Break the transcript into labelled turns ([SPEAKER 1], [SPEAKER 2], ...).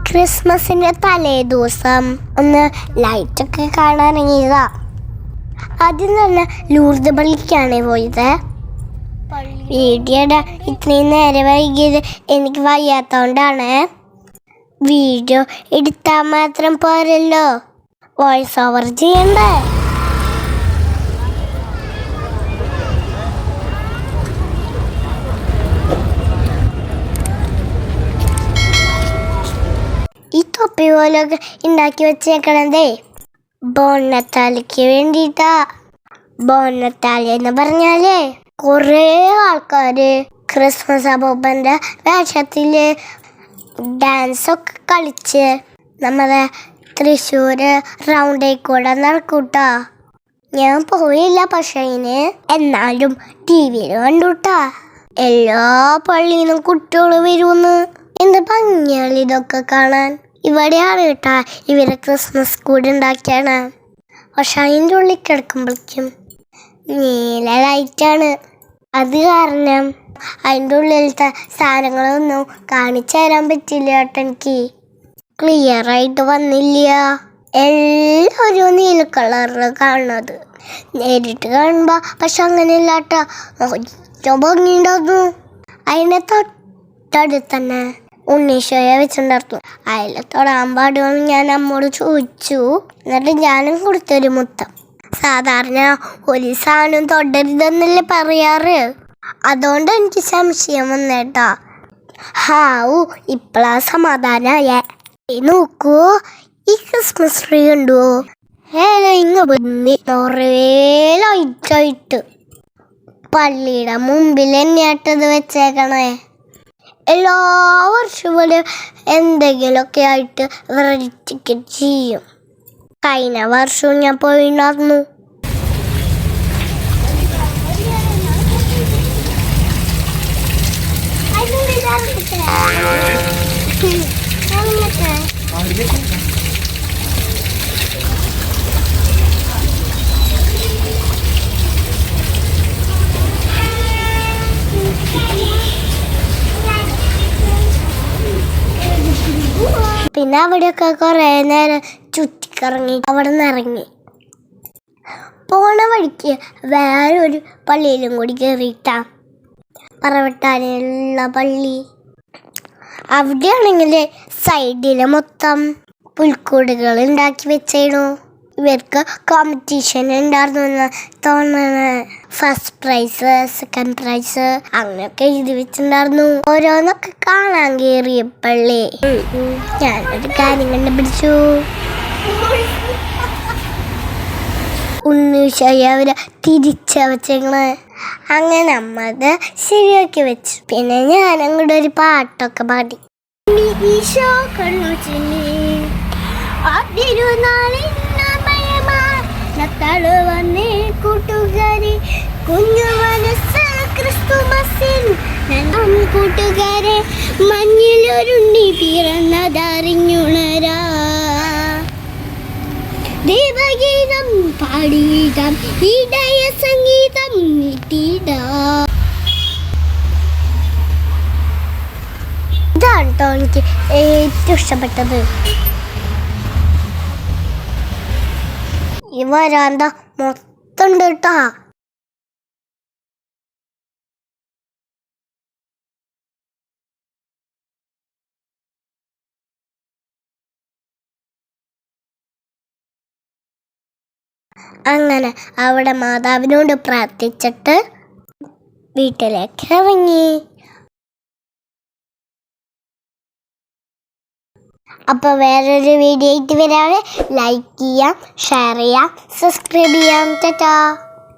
[SPEAKER 1] ക്രിസ്മസിന്റെ തലേ ദിവസം ഒന്ന് ലൈറ്റൊക്കെ കാണാൻ ഇറങ്ങിയതാ. ആദ്യം തന്നെ ലൂർദ് പള്ളിക്കാണ് പോയത്. വീഡിയോയുടെ ഇത്രയും നേരം വൈകിയത് എനിക്ക് വയ്യാത്തോണ്ടാണ്. വീഡിയോ എടുത്താൽ മാത്രം പോരല്ലോ, വോയിസ് ഓവർ ചെയ്യണ്ടേ. ഈ തൊപ്പി പോലൊക്കെ ഉണ്ടാക്കി വെച്ചേക്കണതേ ബോണത്താലിക്ക് വേണ്ടിയിട്ടാ. ബോണത്താലി എന്ന് പറഞ്ഞാലേ കുറേ ആൾക്കാര് ക്രിസ്മസ് അപ്പൂപ്പന്റെ വേഷത്തില് ഡാൻസൊക്കെ കളിച്ച് നമ്മുടെ തൃശ്ശൂര് റൗണ്ടിൽ കൂടെ നടക്കൂട്ടാ. ഞാൻ പോയില്ല, പക്ഷേ എന്നാലും TV-യിൽ കണ്ടുട്ടാ. എല്ലാ പള്ളിയിലും കുട്ടികൾ വരുമെന്ന്. എന്ത് ഭംഗിയാണ് ഇതൊക്കെ കാണാൻ. ഇവിടെയാണ് കേട്ടാ ഇവരെ ക്രിസ്മസ് കൂടെ ഉണ്ടാക്കിയാണ്. പക്ഷെ അതിൻ്റെ ഉള്ളിൽ കിടക്കുമ്പോഴേക്കും നീല ലൈറ്റാണ്. അത് കാരണം അതിൻ്റെ ഉള്ളിലത്തെ സാധനങ്ങളൊന്നും കാണിച്ചു തരാൻ പറ്റില്ല കേട്ടോ. എനിക്ക് ക്ലിയർ ആയിട്ട് വന്നില്ല. എല്ലാവരും നീല കളറിൽ കാണുന്നത് നേരിട്ട് കാണുമ്പോൾ പക്ഷെ അങ്ങനെയല്ല കേട്ടോ, ഏറ്റവും ഭംഗിയുണ്ടായിരുന്നു. അതിനെ തൊട്ടടുത്ത് തന്നെ ഉണ്ണീശോയെ വെച്ചിട്ടുണ്ടായിരുന്നു. അതിൽ തൊടാൻ പാടുമെന്ന് ഞാൻ അമ്മോട് ചോദിച്ചു. എന്നിട്ട് ഞാനും കൊടുത്തൊരു മുത്തം. സാധാരണ ഒരു സാധനം തൊടരുതെന്നല്ലേ പറയാറ്. അതുകൊണ്ട് എനിക്ക് സംശയം വന്നേട്ടാ. ഹാവു, ഇപ്പളാ സമാധാനായ. നോക്കൂ, ഈ ക്രിസ്മസ് ട്രീ കണ്ടോ? ലൈറ്റായിട്ട് പള്ളിയുടെ മുമ്പിൽ തന്നെയാട്ടത് വെച്ചേക്കണേ. എല്ലാ വർഷവും എന്തെങ്കിലുമൊക്കെ ആയിട്ട് വെറൈറ്റിക്ക് ചെയ്യും. കഴിഞ്ഞ വർഷവും ഞാൻ പോയിണ്ടായിരുന്നു. പിന്നെ അവിടെയൊക്കെ കുറേ നേരം ചുറ്റിക്കറങ്ങി അവിടെ നിന്ന് ഇറങ്ങി. പോണ വഴിക്ക് വേറൊരു പള്ളിയിലും കൂടി കയറിയിട്ടാ, പറവട്ടാനുള്ള പള്ളി. അവിടെയാണെങ്കിൽ സൈഡിൽ മൊത്തം പുൽക്കൂടുകൾ ഉണ്ടാക്കി വെച്ചേണു. ഇവർക്ക് കോമ്പറ്റീഷൻ ഉണ്ടായിരുന്നു തോന്നണ. ഫസ്റ്റ് പ്രൈസ്, സെക്കൻഡ് പ്രൈസ് അങ്ങനെയൊക്കെ എഴുതി വെച്ചിട്ടുണ്ടായിരുന്നു. ഓരോന്നൊക്കെ കാണാൻ കയറിയപ്പള്ളി ഞാനൊരു കാര്യം കണ്ടുപിടിച്ചു. ഉണ്ണീശോയെ അവര് തിരിച്ച വെച്ചേക്കണ്. അങ്ങനെ അമ്മത് ശരിയാക്കി വെച്ചു. പിന്നെ ഞാൻ അങ്ങോട്ട് ഒരു പാട്ടൊക്കെ പാടി. ഈശോ കണ്ണു ചിന്നി വന്നേ കൂട്ടുകാരി, കുഞ്ഞു മനസ്സ് ക്രിസ്തുമസിൻ കൂട്ടുകാരെ, മഞ്ഞിലൊരുണ്ണി പിറന്നതറിഞ്ഞുണരാ. ദേവഗീതം പാടിയിടാം, ഇടയ സംഗീതം നീട്ടിടാം. ഇതാണ് കേട്ടോ എനിക്ക് ഏറ്റവും ഇഷ്ടപ്പെട്ടത്. ഈ വരാന്ത മൊത്തം ഉണ്ട് കേട്ടാ. അങ്ങനെ അവിടെ മാതാവിനോട് പ്രാർത്ഥിച്ചിട്ട് വീട്ടിലേക്ക് ഇറങ്ങി. അപ്പോൾ വേറൊരു വീഡിയോ ആയിട്ട് വരാതെ ലൈക്ക് ചെയ്യാം, ഷെയർ ചെയ്യാം, സബ്സ്ക്രൈബ് ചെയ്യാം. ടാറ്റാ.